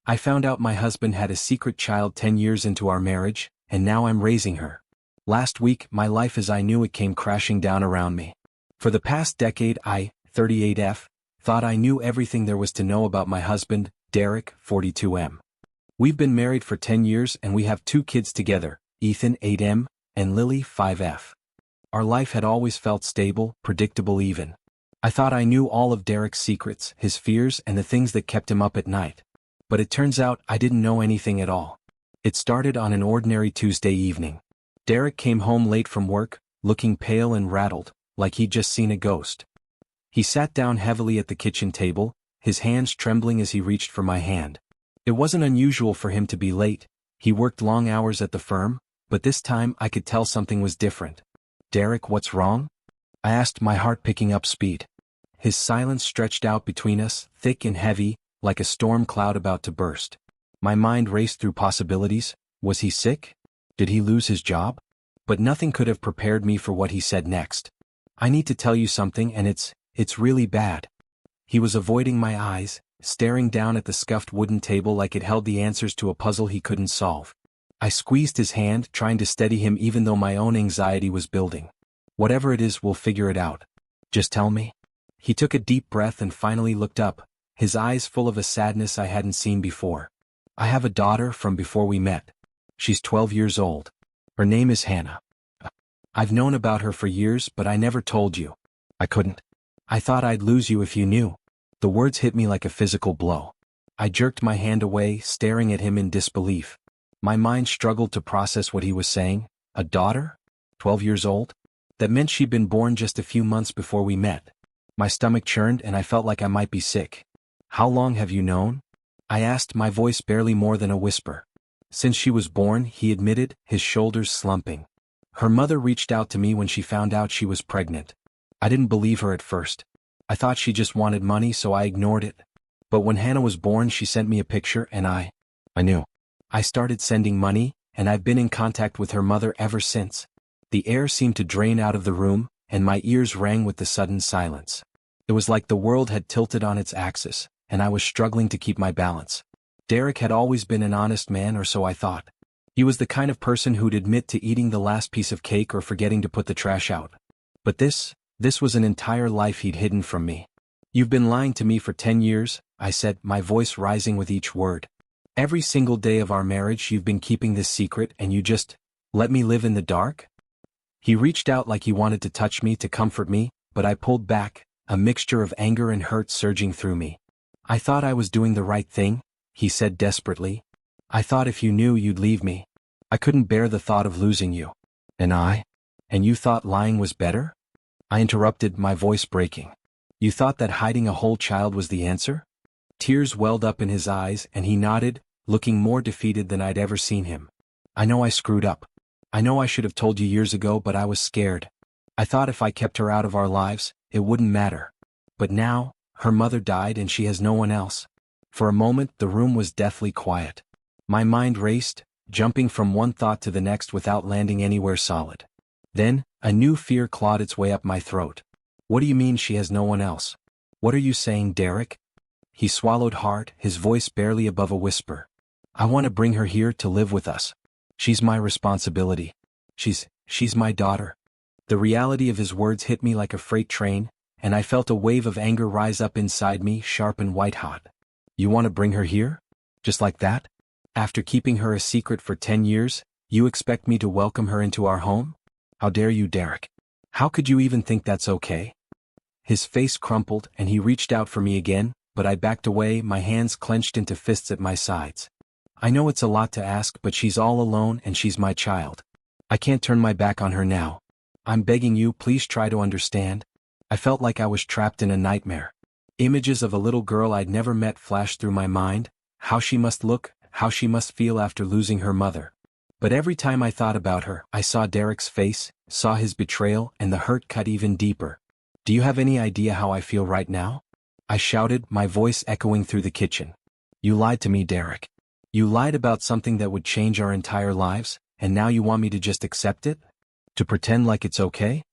I found out my husband had a secret child 10 years into our marriage, and now I'm raising her. Last week, my life as I knew it came crashing down around me. For the past decade, I, 38F, thought I knew everything there was to know about my husband, Derek, 42M. We've been married for 10 years and we have 2 kids together, Ethan, 8M, and Lily, 5F. Our life had always felt stable, predictable even. I thought I knew all of Derek's secrets, his fears, and the things that kept him up at night. But it turns out I didn't know anything at all. It started on an ordinary Tuesday evening. Derek came home late from work, looking pale and rattled, like he'd just seen a ghost. He sat down heavily at the kitchen table, his hands trembling as he reached for my hand. It wasn't unusual for him to be late. He worked long hours at the firm, but this time I could tell something was different. "Derek, what's wrong?" I asked, my heart picking up speed. His silence stretched out between us, thick and heavy, like a storm cloud about to burst. My mind raced through possibilities. Was he sick? Did he lose his job? But nothing could have prepared me for what he said next. "I need to tell you something, and it's really bad." He was avoiding my eyes, staring down at the scuffed wooden table like it held the answers to a puzzle he couldn't solve. I squeezed his hand, trying to steady him even though my own anxiety was building. "Whatever it is, we'll figure it out. Just tell me." He took a deep breath and finally looked up, his eyes full of a sadness I hadn't seen before. "I have a daughter from before we met. She's 12 years old. Her name is Hannah. I've known about her for years, but I never told you. I couldn't. I thought I'd lose you if you knew." The words hit me like a physical blow. I jerked my hand away, staring at him in disbelief. My mind struggled to process what he was saying. A daughter? 12 years old? That meant she'd been born just a few months before we met. My stomach churned and I felt like I might be sick. "How long have you known?" I asked, my voice barely more than a whisper. "Since she was born," he admitted, his shoulders slumping. "Her mother reached out to me when she found out she was pregnant. I didn't believe her at first. I thought she just wanted money, so I ignored it. But when Hannah was born, she sent me a picture and I knew. I started sending money, and I've been in contact with her mother ever since." The air seemed to drain out of the room, and my ears rang with the sudden silence. It was like the world had tilted on its axis, and I was struggling to keep my balance. Derek had always been an honest man, or so I thought. He was the kind of person who'd admit to eating the last piece of cake or forgetting to put the trash out. But this was an entire life he'd hidden from me. "You've been lying to me for 10 years, I said, my voice rising with each word. "Every single day of our marriage you've been keeping this secret and you just let me live in the dark?" He reached out like he wanted to touch me, to comfort me, but I pulled back, a mixture of anger and hurt surging through me. "I thought I was doing the right thing," he said desperately. "I thought if you knew you'd leave me. I couldn't bear the thought of losing you." And you thought lying was better?" I interrupted, my voice breaking. "You thought that hiding a whole child was the answer?" Tears welled up in his eyes and he nodded, looking more defeated than I'd ever seen him. "I know I screwed up. I know I should have told you years ago, but I was scared. I thought if I kept her out of our lives, it wouldn't matter. But now, her mother died and she has no one else." For a moment the room was deathly quiet. My mind raced, jumping from one thought to the next without landing anywhere solid. Then, a new fear clawed its way up my throat. "What do you mean she has no one else? What are you saying, Derek?" He swallowed hard, his voice barely above a whisper. "I want to bring her here to live with us. She's my responsibility. She's my daughter." The reality of his words hit me like a freight train, and I felt a wave of anger rise up inside me, sharp and white-hot. "You want to bring her here? Just like that? After keeping her a secret for 10 years, you expect me to welcome her into our home? How dare you, Derek? How could you even think that's okay?" His face crumpled and he reached out for me again, but I backed away, my hands clenched into fists at my sides. "I know it's a lot to ask, but she's all alone and she's my child. I can't turn my back on her now. I'm begging you, please try to understand." I felt like I was trapped in a nightmare. Images of a little girl I'd never met flashed through my mind, how she must look, how she must feel after losing her mother. But every time I thought about her, I saw Derek's face, saw his betrayal, and the hurt cut even deeper. "Do you have any idea how I feel right now?" I shouted, my voice echoing through the kitchen. "You lied to me, Derek. You lied about something that would change our entire lives, and now you want me to just accept it? To pretend like it's okay?"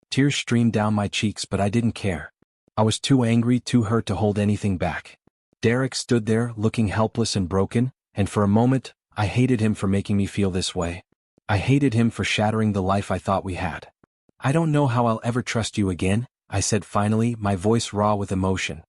Tears streamed down my cheeks, but I didn't care. I was too angry, too hurt to hold anything back. Derek stood there looking helpless and broken, and for a moment, I hated him for making me feel this way. I hated him for shattering the life I thought we had. "I don't know how I'll ever trust you again," I said finally, my voice raw with emotion.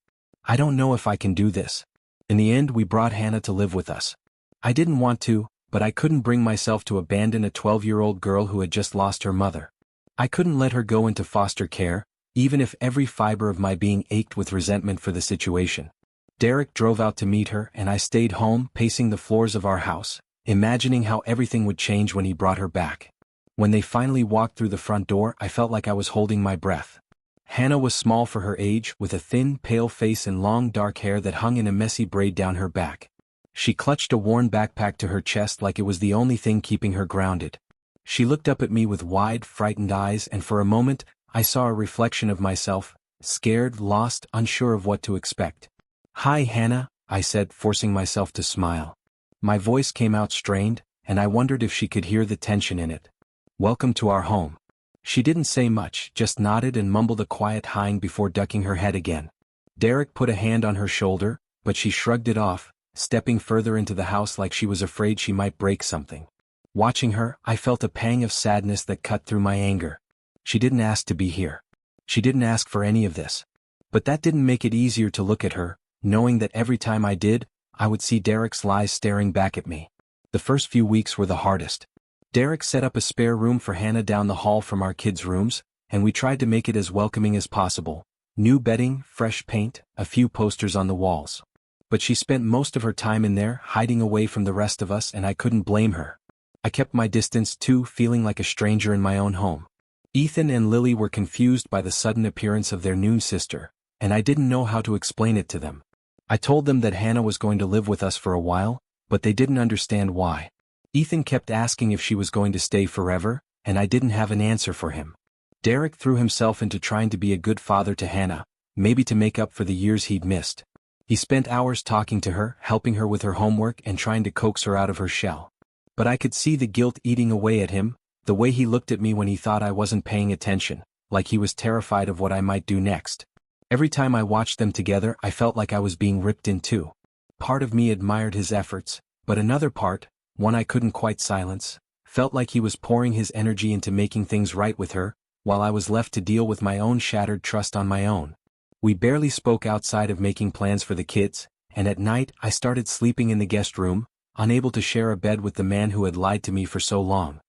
"I don't know if I can do this." In the end, we brought Hannah to live with us. I didn't want to, but I couldn't bring myself to abandon a 12-year-old girl who had just lost her mother. I couldn't let her go into foster care, even if every fiber of my being ached with resentment for the situation. Derek drove out to meet her and I stayed home pacing the floors of our house, imagining how everything would change when he brought her back. When they finally walked through the front door, I felt like I was holding my breath. Hannah was small for her age, with a thin, pale face and long dark hair that hung in a messy braid down her back. She clutched a worn backpack to her chest like it was the only thing keeping her grounded. She looked up at me with wide, frightened eyes, and for a moment, I saw a reflection of myself, scared, lost, unsure of what to expect. "Hi, Hannah," I said, forcing myself to smile. My voice came out strained, and I wondered if she could hear the tension in it. "Welcome to our home." She didn't say much, just nodded and mumbled a quiet "hein" before ducking her head again. Derek put a hand on her shoulder, but she shrugged it off, stepping further into the house like she was afraid she might break something. Watching her, I felt a pang of sadness that cut through my anger. She didn't ask to be here. She didn't ask for any of this. But that didn't make it easier to look at her, knowing that every time I did, I would see Derek's lies staring back at me. The first few weeks were the hardest. Derek set up a spare room for Hannah down the hall from our kids' rooms, and we tried to make it as welcoming as possible. New bedding, fresh paint, a few posters on the walls. But she spent most of her time in there, hiding away from the rest of us, and I couldn't blame her. I kept my distance too, feeling like a stranger in my own home. Ethan and Lily were confused by the sudden appearance of their new sister, and I didn't know how to explain it to them. I told them that Hannah was going to live with us for a while, but they didn't understand why. Ethan kept asking if she was going to stay forever, and I didn't have an answer for him. Derek threw himself into trying to be a good father to Hannah, maybe to make up for the years he'd missed. He spent hours talking to her, helping her with her homework and trying to coax her out of her shell. But I could see the guilt eating away at him, the way he looked at me when he thought I wasn't paying attention, like he was terrified of what I might do next. Every time I watched them together, I felt like I was being ripped in two. Part of me admired his efforts, but another part, one I couldn't quite silence, felt like he was pouring his energy into making things right with her, while I was left to deal with my own shattered trust on my own. We barely spoke outside of making plans for the kids, and at night I started sleeping in the guest room, unable to share a bed with the man who had lied to me for so long.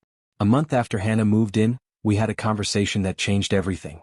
A month after Hannah moved in, we had a conversation that changed everything.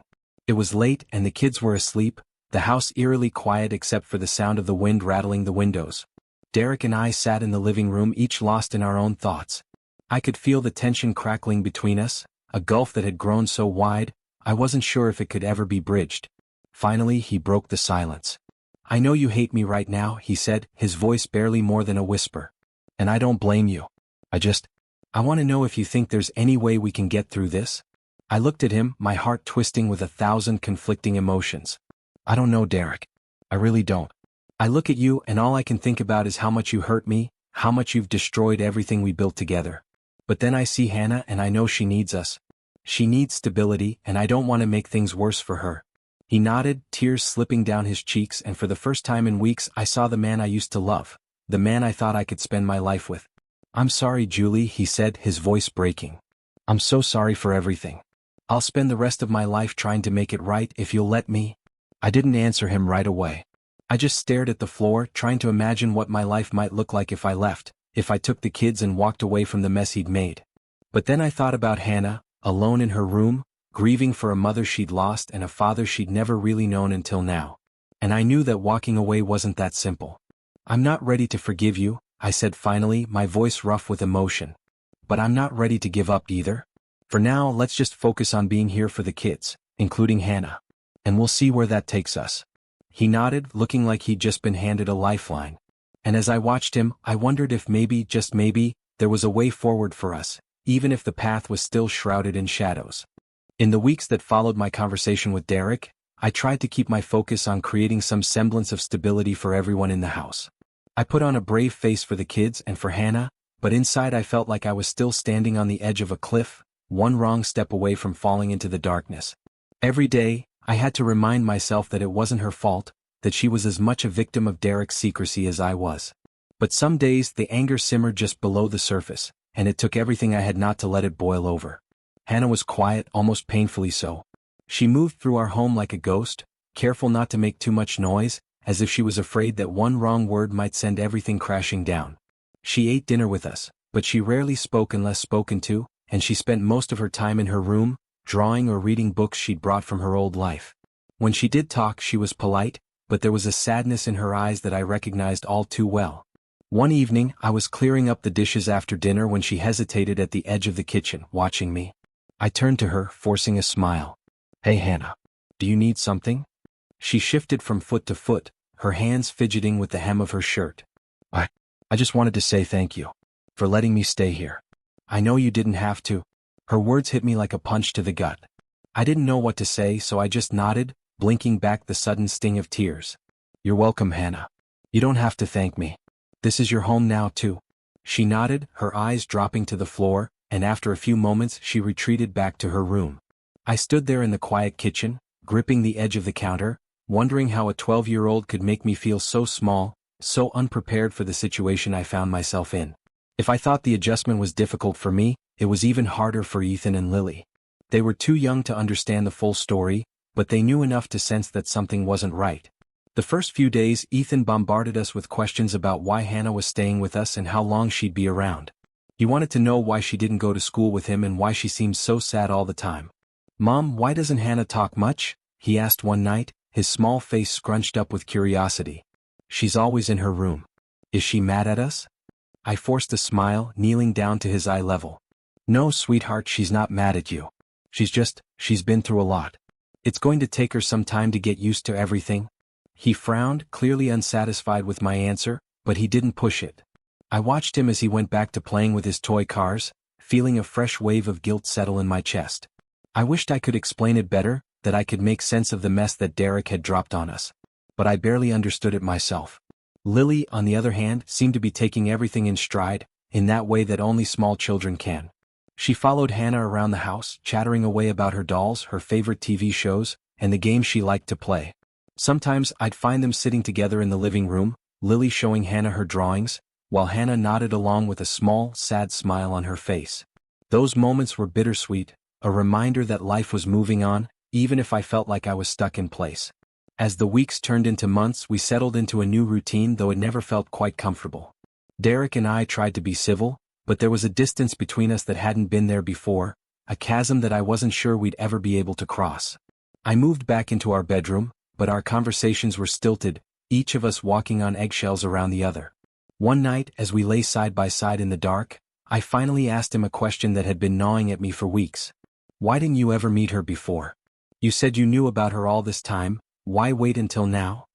It was late and the kids were asleep, the house eerily quiet except for the sound of the wind rattling the windows. Derek and I sat in the living room, each lost in our own thoughts. I could feel the tension crackling between us, a gulf that had grown so wide, I wasn't sure if it could ever be bridged. Finally, he broke the silence. "I know you hate me right now," he said, his voice barely more than a whisper. "And I don't blame you. I want to know if you think there's any way we can get through this." I looked at him, my heart twisting with 1,000 conflicting emotions. "I don't know, Derek. I really don't. I look at you and all I can think about is how much you hurt me, how much you've destroyed everything we built together. But then I see Hannah and I know she needs us. She needs stability and I don't want to make things worse for her." He nodded, tears slipping down his cheeks, and for the first time in weeks I saw the man I used to love, the man I thought I could spend my life with. "I'm sorry, Julie," he said, his voice breaking. "I'm so sorry for everything. I'll spend the rest of my life trying to make it right if you'll let me." I didn't answer him right away. I just stared at the floor, trying to imagine what my life might look like if I left, if I took the kids and walked away from the mess he'd made. But then I thought about Hannah, alone in her room, grieving for a mother she'd lost and a father she'd never really known until now. And I knew that walking away wasn't that simple. "I'm not ready to forgive you," I said finally, my voice rough with emotion. "But I'm not ready to give up either. For now, let's just focus on being here for the kids, including Hannah. And we'll see where that takes us." He nodded, looking like he'd just been handed a lifeline. And as I watched him, I wondered if maybe, just maybe, there was a way forward for us, even if the path was still shrouded in shadows. In the weeks that followed my conversation with Derek, I tried to keep my focus on creating some semblance of stability for everyone in the house. I put on a brave face for the kids and for Hannah, but inside I felt like I was still standing on the edge of a cliff, one wrong step away from falling into the darkness. Every day, I had to remind myself that it wasn't her fault, that she was as much a victim of Derek's secrecy as I was. But some days the anger simmered just below the surface, and it took everything I had not to let it boil over. Hannah was quiet, almost painfully so. She moved through our home like a ghost, careful not to make too much noise, as if she was afraid that one wrong word might send everything crashing down. She ate dinner with us, but she rarely spoke unless spoken to, and she spent most of her time in her room, drawing or reading books she'd brought from her old life. When she did talk, she was polite, but there was a sadness in her eyes that I recognized all too well. One evening, I was clearing up the dishes after dinner when she hesitated at the edge of the kitchen, watching me. I turned to her, forcing a smile. "Hey Hannah, do you need something?" She shifted from foot to foot, her hands fidgeting with the hem of her shirt. I just wanted to say thank you for letting me stay here. I know you didn't have to." Her words hit me like a punch to the gut. I didn't know what to say, so I just nodded, blinking back the sudden sting of tears. "You're welcome, Hannah. You don't have to thank me. This is your home now, too." She nodded, her eyes dropping to the floor, and after a few moments she retreated back to her room. I stood there in the quiet kitchen, gripping the edge of the counter, wondering how a 12-year-old could make me feel so small, so unprepared for the situation I found myself in. If I thought the adjustment was difficult for me, it was even harder for Ethan and Lily. They were too young to understand the full story, but they knew enough to sense that something wasn't right. The first few days, Ethan bombarded us with questions about why Hannah was staying with us and how long she'd be around. He wanted to know why she didn't go to school with him and why she seemed so sad all the time. "Mom, why doesn't Hannah talk much?" he asked one night, his small face scrunched up with curiosity. "She's always in her room. Is she mad at us?" I forced a smile, kneeling down to his eye level. "No, sweetheart, she's not mad at you. She's been through a lot. It's going to take her some time to get used to everything." He frowned, clearly unsatisfied with my answer, but he didn't push it. I watched him as he went back to playing with his toy cars, feeling a fresh wave of guilt settle in my chest. I wished I could explain it better, that I could make sense of the mess that Derek had dropped on us. But I barely understood it myself. Lily, on the other hand, seemed to be taking everything in stride, in that way that only small children can. She followed Hannah around the house, chattering away about her dolls, her favorite TV shows, and the games she liked to play. Sometimes I'd find them sitting together in the living room, Lily showing Hannah her drawings, while Hannah nodded along with a small, sad smile on her face. Those moments were bittersweet, a reminder that life was moving on, even if I felt like I was stuck in place. As the weeks turned into months, we settled into a new routine, though it never felt quite comfortable. Derek and I tried to be civil, but there was a distance between us that hadn't been there before, a chasm that I wasn't sure we'd ever be able to cross. I moved back into our bedroom, but our conversations were stilted, each of us walking on eggshells around the other. One night, as we lay side by side in the dark, I finally asked him a question that had been gnawing at me for weeks. "Why didn't you ever meet her before? You said you knew about her all this time. Why wait until now?"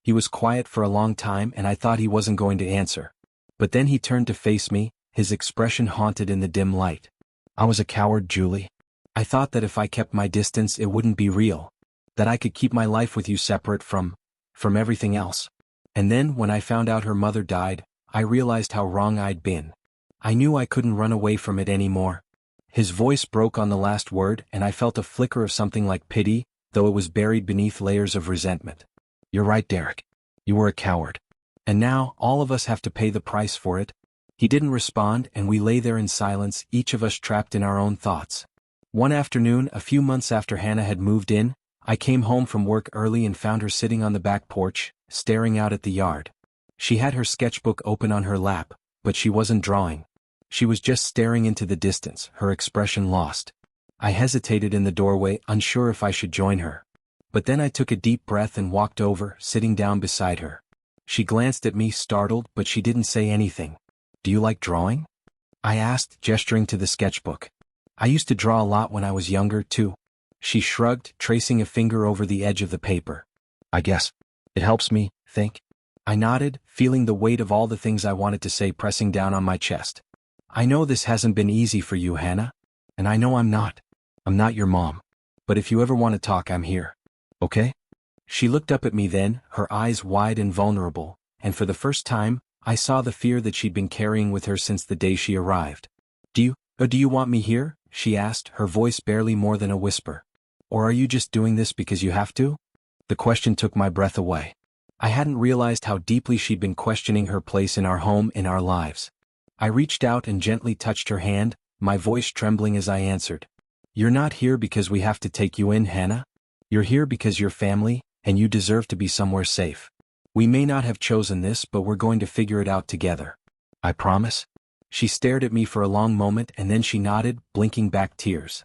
He was quiet for a long time and I thought he wasn't going to answer. But then he turned to face me, his expression haunted in the dim light. "I was a coward, Julie. I thought that if I kept my distance it wouldn't be real. That I could keep my life with you separate from everything else. And then, when I found out her mother died, I realized how wrong I'd been. I knew I couldn't run away from it anymore." His voice broke on the last word and I felt a flicker of something like pity, though it was buried beneath layers of resentment. "You're right, Derek. You were a coward. And now, all of us have to pay the price for it." He didn't respond and we lay there in silence, each of us trapped in our own thoughts. One afternoon, a few months after Hannah had moved in, I came home from work early and found her sitting on the back porch, staring out at the yard. She had her sketchbook open on her lap, but she wasn't drawing. She was just staring into the distance, her expression lost. I hesitated in the doorway, unsure if I should join her. But then I took a deep breath and walked over, sitting down beside her. She glanced at me, startled, but she didn't say anything. "Do you like drawing?" I asked, gesturing to the sketchbook. "I used to draw a lot when I was younger, too." She shrugged, tracing a finger over the edge of the paper. "I guess it helps me think." I nodded, feeling the weight of all the things I wanted to say pressing down on my chest. "I know this hasn't been easy for you, Hannah. And I know I'm not your mom. But if you ever want to talk, I'm here. Okay?" She looked up at me then, her eyes wide and vulnerable, and for the first time, I saw the fear that she'd been carrying with her since the day she arrived. Do you want me here?" she asked, her voice barely more than a whisper. "Or are you just doing this because you have to?" The question took my breath away. I hadn't realized how deeply she'd been questioning her place in our home, in our lives. I reached out and gently touched her hand, my voice trembling as I answered. "You're not here because we have to take you in, Hannah. You're here because you're family, and you deserve to be somewhere safe. We may not have chosen this, but we're going to figure it out together. I promise." She stared at me for a long moment and then she nodded, blinking back tears.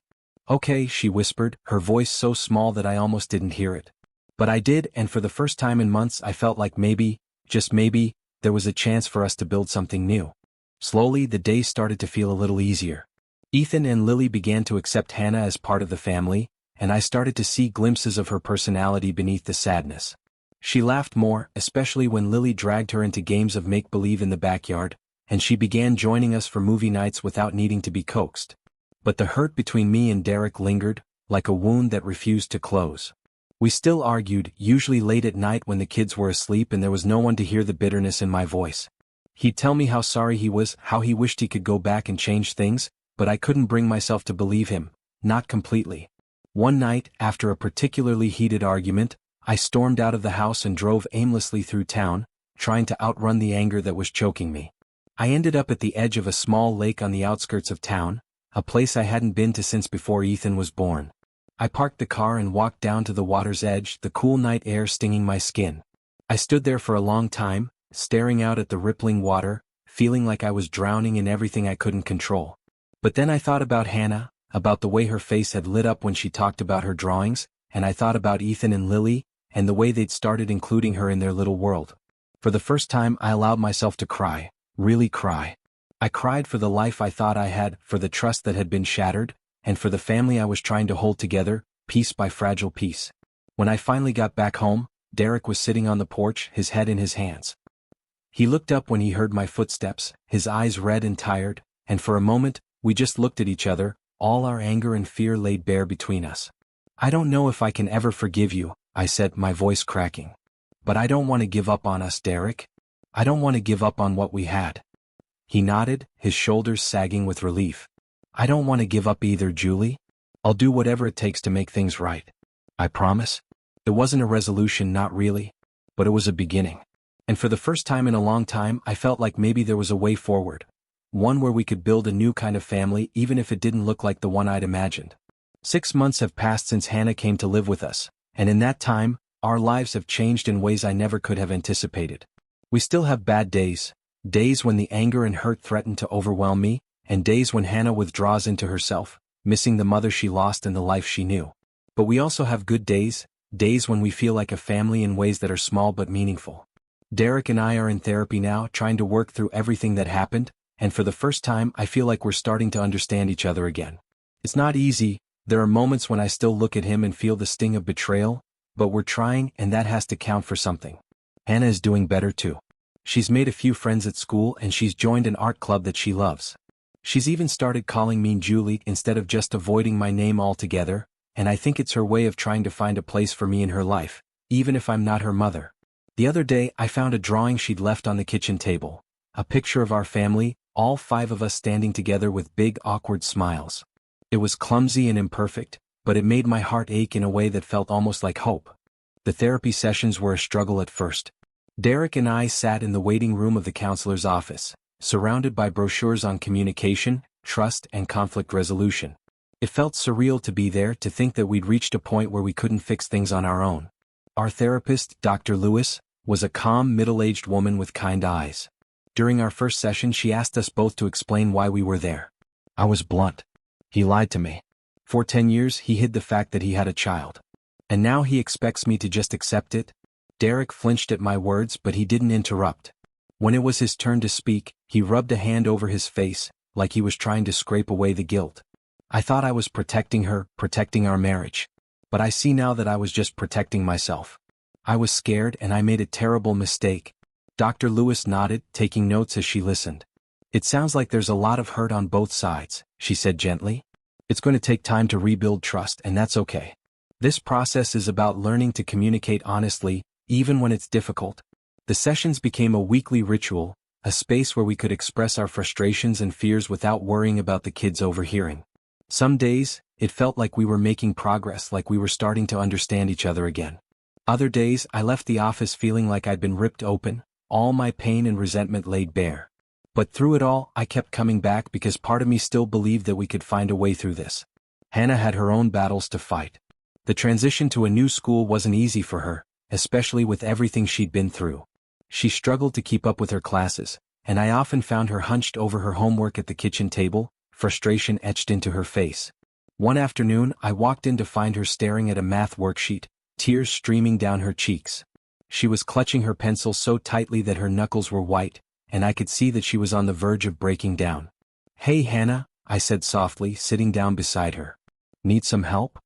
"Okay," she whispered, her voice so small that I almost didn't hear it. But I did, and for the first time in months I felt like maybe, just maybe, there was a chance for us to build something new. Slowly the days started to feel a little easier. Ethan and Lily began to accept Hannah as part of the family, and I started to see glimpses of her personality beneath the sadness. She laughed more, especially when Lily dragged her into games of make-believe in the backyard, and she began joining us for movie nights without needing to be coaxed. But the hurt between me and Derek lingered, like a wound that refused to close. We still argued, usually late at night when the kids were asleep and there was no one to hear the bitterness in my voice. He'd tell me how sorry he was, how he wished he could go back and change things, but I couldn't bring myself to believe him, not completely. One night, after a particularly heated argument, I stormed out of the house and drove aimlessly through town, trying to outrun the anger that was choking me. I ended up at the edge of a small lake on the outskirts of town, a place I hadn't been to since before Ethan was born. I parked the car and walked down to the water's edge, the cool night air stinging my skin. I stood there for a long time, staring out at the rippling water, feeling like I was drowning in everything I couldn't control. But then I thought about Hannah, about the way her face had lit up when she talked about her drawings, and I thought about Ethan and Lily, and the way they'd started including her in their little world. For the first time I allowed myself to cry, really cry. I cried for the life I thought I had, for the trust that had been shattered, and for the family I was trying to hold together, piece by fragile piece. When I finally got back home, Derek was sitting on the porch, his head in his hands. He looked up when he heard my footsteps, his eyes red and tired, and for a moment, we just looked at each other, all our anger and fear laid bare between us. "I don't know if I can ever forgive you," I said, my voice cracking. "But I don't want to give up on us, Derek. I don't want to give up on what we had." He nodded, his shoulders sagging with relief. "I don't want to give up either, Julie. I'll do whatever it takes to make things right. I promise." It wasn't a resolution, not really. But it was a beginning. And for the first time in a long time, I felt like maybe there was a way forward. One where we could build a new kind of family even if it didn't look like the one I'd imagined. 6 months have passed since Hannah came to live with us, and in that time, our lives have changed in ways I never could have anticipated. We still have bad days, days when the anger and hurt threaten to overwhelm me, and days when Hannah withdraws into herself, missing the mother she lost and the life she knew. But we also have good days, days when we feel like a family in ways that are small but meaningful. Derek and I are in therapy now, trying to work through everything that happened, and for the first time I feel like we're starting to understand each other again. It's not easy, there are moments when I still look at him and feel the sting of betrayal, but we're trying, and that has to count for something. Hannah is doing better too. She's made a few friends at school and she's joined an art club that she loves. She's even started calling me Julie instead of just avoiding my name altogether, and I think it's her way of trying to find a place for me in her life, even if I'm not her mother. The other day I found a drawing she'd left on the kitchen table, a picture of our family, all 5 of us standing together with big awkward smiles. It was clumsy and imperfect, but it made my heart ache in a way that felt almost like hope. The therapy sessions were a struggle at first. Derek and I sat in the waiting room of the counselor's office, surrounded by brochures on communication, trust, and conflict resolution. It felt surreal to be there, to think that we'd reached a point where we couldn't fix things on our own. Our therapist, Dr. Lewis, was a calm, middle-aged woman with kind eyes. During our first session she asked us both to explain why we were there. I was blunt. He lied to me. For 10 years he hid the fact that he had a child. And now he expects me to just accept it? Derek flinched at my words, but he didn't interrupt. When it was his turn to speak, he rubbed a hand over his face, like he was trying to scrape away the guilt. I thought I was protecting her, protecting our marriage. But I see now that I was just protecting myself. I was scared and I made a terrible mistake. Dr. Lewis nodded, taking notes as she listened. "It sounds like there's a lot of hurt on both sides," she said gently. "It's going to take time to rebuild trust, and that's okay. This process is about learning to communicate honestly, even when it's difficult." The sessions became a weekly ritual, a space where we could express our frustrations and fears without worrying about the kids overhearing. Some days, it felt like we were making progress, like we were starting to understand each other again. Other days I left the office feeling like I'd been ripped open, all my pain and resentment laid bare. But through it all, I kept coming back because part of me still believed that we could find a way through this. Hannah had her own battles to fight. The transition to a new school wasn't easy for her, especially with everything she'd been through. She struggled to keep up with her classes, and I often found her hunched over her homework at the kitchen table, frustration etched into her face. One afternoon, I walked in to find her staring at a math worksheet, tears streaming down her cheeks. She was clutching her pencil so tightly that her knuckles were white, and I could see that she was on the verge of breaking down. "Hey Hannah," I said softly, sitting down beside her. "Need some help?"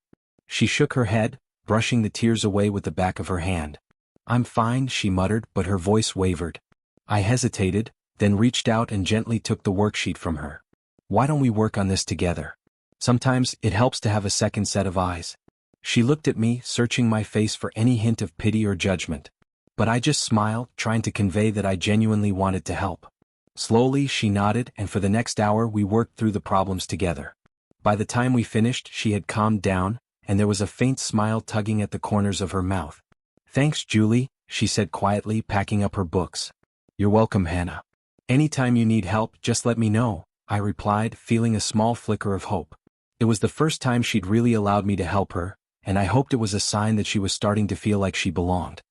She shook her head, brushing the tears away with the back of her hand. "I'm fine," she muttered, but her voice wavered. I hesitated, then reached out and gently took the worksheet from her. "Why don't we work on this together? Sometimes it helps to have a second set of eyes." She looked at me, searching my face for any hint of pity or judgment. But I just smiled, trying to convey that I genuinely wanted to help. Slowly she nodded, and for the next hour we worked through the problems together. By the time we finished, she had calmed down, and there was a faint smile tugging at the corners of her mouth. "Thanks, Julie," she said quietly, packing up her books. "You're welcome, Hannah. Anytime you need help, just let me know," I replied, feeling a small flicker of hope. It was the first time she'd really allowed me to help her, and I hoped it was a sign that she was starting to feel like she belonged.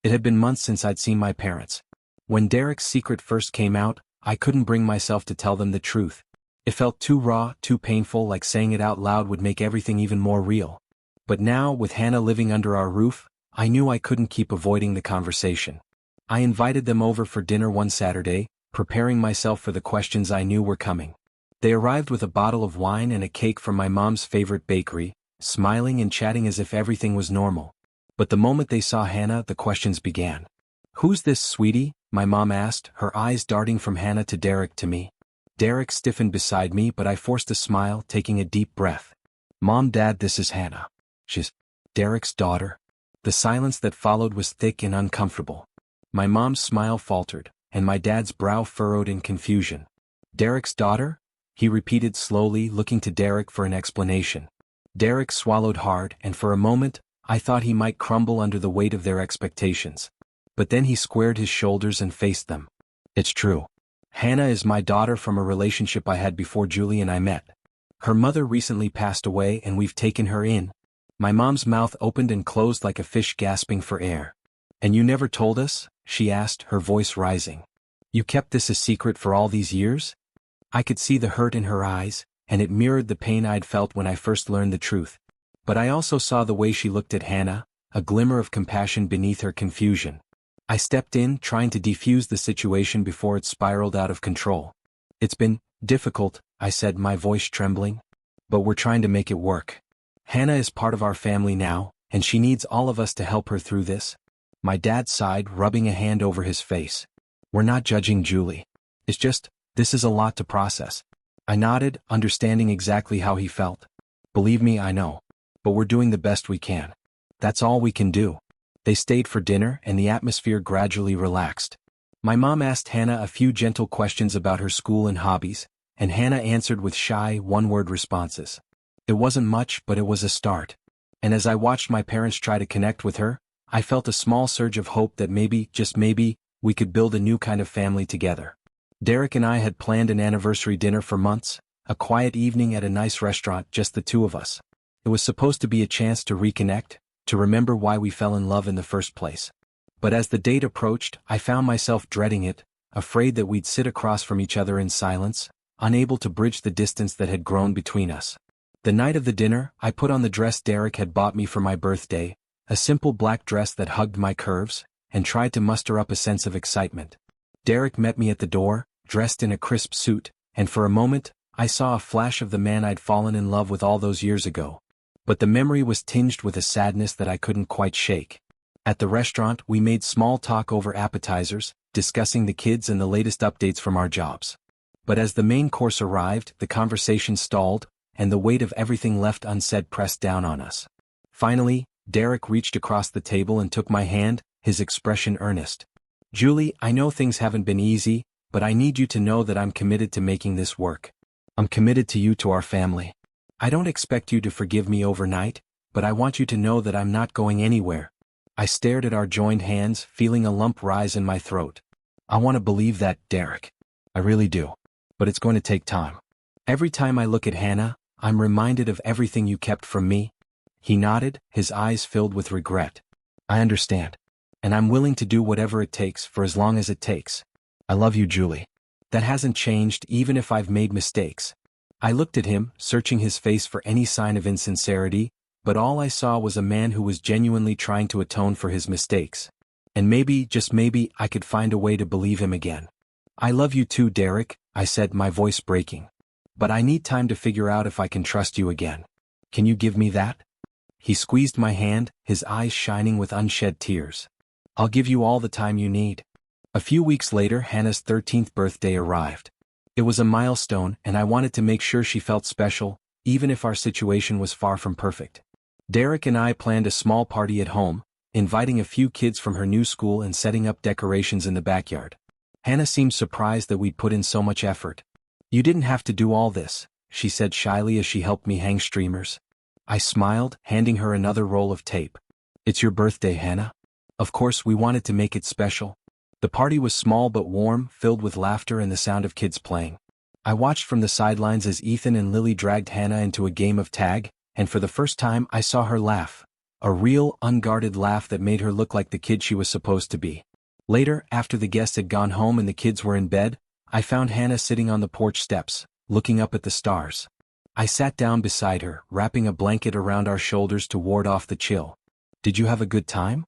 It had been months since I'd seen my parents. When Derek's secret first came out, I couldn't bring myself to tell them the truth. It felt too raw, too painful, like saying it out loud would make everything even more real. But now, with Hannah living under our roof, I knew I couldn't keep avoiding the conversation. I invited them over for dinner one Saturday, preparing myself for the questions I knew were coming. They arrived with a bottle of wine and a cake from my mom's favorite bakery, smiling and chatting as if everything was normal. But the moment they saw Hannah, the questions began. "Who's this, sweetie?" my mom asked, her eyes darting from Hannah to Derek to me. Derek stiffened beside me, but I forced a smile, taking a deep breath. "Mom, Dad, this is Hannah. She's Derek's daughter." The silence that followed was thick and uncomfortable. My mom's smile faltered, and my dad's brow furrowed in confusion. "Derek's daughter?" he repeated slowly, looking to Derek for an explanation. Derek swallowed hard, and for a moment, I thought he might crumble under the weight of their expectations. But then he squared his shoulders and faced them. "It's true. Hannah is my daughter from a relationship I had before Julie and I met. Her mother recently passed away and we've taken her in." My mom's mouth opened and closed like a fish gasping for air. "And you never told us?" she asked, her voice rising. "You kept this a secret for all these years?" I could see the hurt in her eyes, and it mirrored the pain I'd felt when I first learned the truth. But I also saw the way she looked at Hannah, a glimmer of compassion beneath her confusion. I stepped in, trying to defuse the situation before it spiraled out of control. "It's been difficult," I said, my voice trembling. "But we're trying to make it work. Hannah is part of our family now, and she needs all of us to help her through this." My dad sighed, rubbing a hand over his face. "We're not judging Julie. It's just, this is a lot to process." I nodded, understanding exactly how he felt. "Believe me, I know. But we're doing the best we can. That's all we can do." They stayed for dinner, and the atmosphere gradually relaxed. My mom asked Hannah a few gentle questions about her school and hobbies, and Hannah answered with shy, one-word responses. It wasn't much, but it was a start. And as I watched my parents try to connect with her, I felt a small surge of hope that maybe, just maybe, we could build a new kind of family together. Derek and I had planned an anniversary dinner for months, a quiet evening at a nice restaurant, just the two of us. It was supposed to be a chance to reconnect, to remember why we fell in love in the first place. But as the date approached, I found myself dreading it, afraid that we'd sit across from each other in silence, unable to bridge the distance that had grown between us. The night of the dinner, I put on the dress Derek had bought me for my birthday, a simple black dress that hugged my curves, and tried to muster up a sense of excitement. Derek met me at the door, dressed in a crisp suit, and for a moment, I saw a flash of the man I'd fallen in love with all those years ago. But the memory was tinged with a sadness that I couldn't quite shake. At the restaurant, we made small talk over appetizers, discussing the kids and the latest updates from our jobs. But as the main course arrived, the conversation stalled, and the weight of everything left unsaid pressed down on us. Finally, Derek reached across the table and took my hand, his expression earnest. "Julie, I know things haven't been easy, but I need you to know that I'm committed to making this work. I'm committed to you, to our family. I don't expect you to forgive me overnight, but I want you to know that I'm not going anywhere." I stared at our joined hands, feeling a lump rise in my throat. I want to believe that, Derek. I really do. But it's going to take time. Every time I look at Hannah, I'm reminded of everything you kept from me. He nodded, his eyes filled with regret. I understand. And I'm willing to do whatever it takes for as long as it takes. I love you, Julie. That hasn't changed even if I've made mistakes. I looked at him, searching his face for any sign of insincerity, but all I saw was a man who was genuinely trying to atone for his mistakes. And maybe, just maybe, I could find a way to believe him again. I love you too, Derek, I said, my voice breaking. But I need time to figure out if I can trust you again. Can you give me that? He squeezed my hand, his eyes shining with unshed tears. I'll give you all the time you need. A few weeks later, Hannah's 13th birthday arrived. It was a milestone, and I wanted to make sure she felt special, even if our situation was far from perfect. Derek and I planned a small party at home, inviting a few kids from her new school and setting up decorations in the backyard. Hannah seemed surprised that we'd put in so much effort. You didn't have to do all this, she said shyly as she helped me hang streamers. I smiled, handing her another roll of tape. It's your birthday, Hannah. Of course, we wanted to make it special. The party was small but warm, filled with laughter and the sound of kids playing. I watched from the sidelines as Ethan and Lily dragged Hannah into a game of tag, and for the first time I saw her laugh. A real, unguarded laugh that made her look like the kid she was supposed to be. Later, after the guests had gone home and the kids were in bed, I found Hannah sitting on the porch steps, looking up at the stars. I sat down beside her, wrapping a blanket around our shoulders to ward off the chill. Did you have a good time?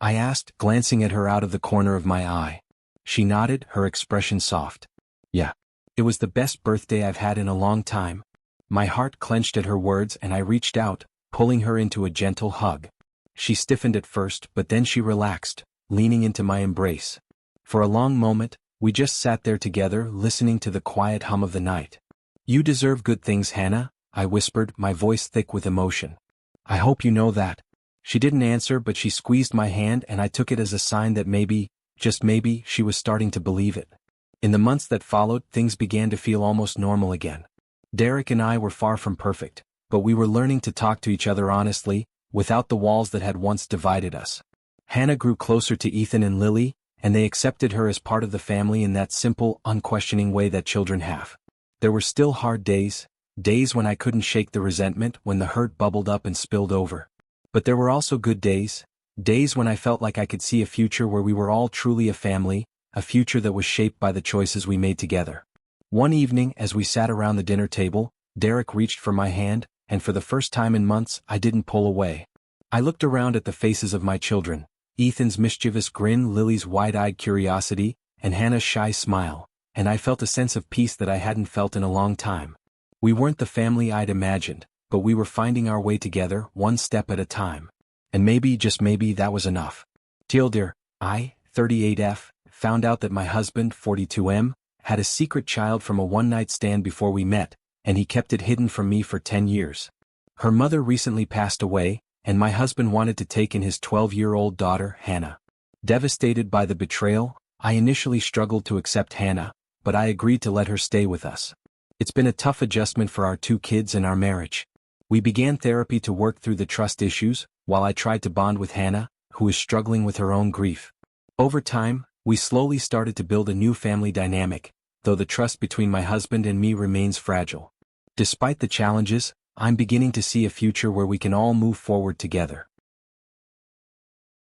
I asked, glancing at her out of the corner of my eye. She nodded, her expression soft. Yeah. It was the best birthday I've had in a long time. My heart clenched at her words and I reached out, pulling her into a gentle hug. She stiffened at first, but then she relaxed, leaning into my embrace. For a long moment, we just sat there together, listening to the quiet hum of the night. You deserve good things, Hannah, I whispered, my voice thick with emotion. I hope you know that. She didn't answer, but she squeezed my hand and I took it as a sign that maybe, just maybe, she was starting to believe it. In the months that followed, things began to feel almost normal again. Derek and I were far from perfect, but we were learning to talk to each other honestly, without the walls that had once divided us. Hannah grew closer to Ethan and Lily, and they accepted her as part of the family in that simple, unquestioning way that children have. There were still hard days, days when I couldn't shake the resentment, when the hurt bubbled up and spilled over. But there were also good days, days when I felt like I could see a future where we were all truly a family, a future that was shaped by the choices we made together. One evening, as we sat around the dinner table, Derek reached for my hand, and for the first time in months, I didn't pull away. I looked around at the faces of my children, Ethan's mischievous grin, Lily's wide-eyed curiosity, and Hannah's shy smile, and I felt a sense of peace that I hadn't felt in a long time. We weren't the family I'd imagined, but we were finding our way together, one step at a time. And maybe, just maybe, that was enough. Tilder, I, 38F, found out that my husband, 42M, had a secret child from a one-night stand before we met, and he kept it hidden from me for 10 years. Her mother recently passed away, and my husband wanted to take in his 12-year-old daughter, Hannah. Devastated by the betrayal, I initially struggled to accept Hannah, but I agreed to let her stay with us. It's been a tough adjustment for our 2 kids and our marriage. We began therapy to work through the trust issues, while I tried to bond with Hannah, who is struggling with her own grief. Over time, we slowly started to build a new family dynamic, though the trust between my husband and me remains fragile. Despite the challenges, I'm beginning to see a future where we can all move forward together.